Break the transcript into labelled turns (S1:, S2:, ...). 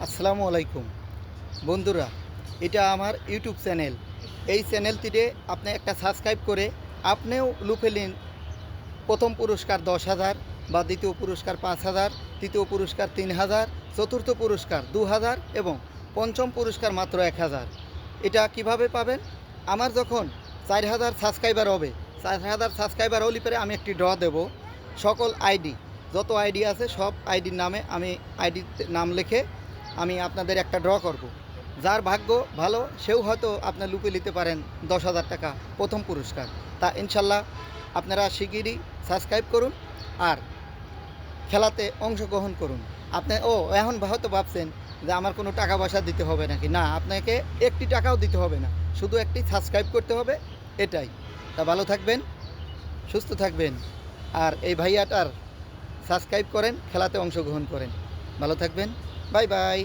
S1: আসসালামু আলাইকুম বন্ধুরা, এটা আমার ইউটিউব চ্যানেল। এই চ্যানেলটিতে আপনি একটা সাবস্ক্রাইব করে আপনিও লুফে নিন প্রথম পুরস্কার 10,000 বা দ্বিতীয় পুরস্কার 5,000, তৃতীয় পুরস্কার 3,000, চতুর্থ পুরস্কার 2,000 এবং পঞ্চম পুরস্কার মাত্র 1,000। এটা কিভাবে পাবেন? আমার যখন 4,000 সাবস্ক্রাইবার হবে, 4,000 সাবস্ক্রাইবার হলে পরে আমি একটি ড্র দেব। সকল আইডি, যত আইডি আছে সব আইডির নামে আমি আইডির নাম লিখে আমি আপনাদের একটা ড্র করব। যার ভাগ্য ভালো সেও হয়তো আপনার লুপে নিতে পারেন 10,000 টাকা প্রথম পুরস্কার। তা ইনশাল্লাহ আপনারা শিগগিরই সাবস্ক্রাইব করুন আর খেলাতে অংশগ্রহণ করুন। আপনি এখন হয়তো ভাবছেন যে আমার কোনো টাকা পয়সা দিতে হবে নাকি। না, আপনাকে একটি টাকাও দিতে হবে না, শুধু একটি সাবস্ক্রাইব করতে হবে, এটাই। তা ভালো থাকবেন, সুস্থ থাকবেন, আর এই ভাইয়াটার সাবস্ক্রাইব করেন, খেলাতে অংশগ্রহণ করেন। ভালো থাকবেন, বাই বাই।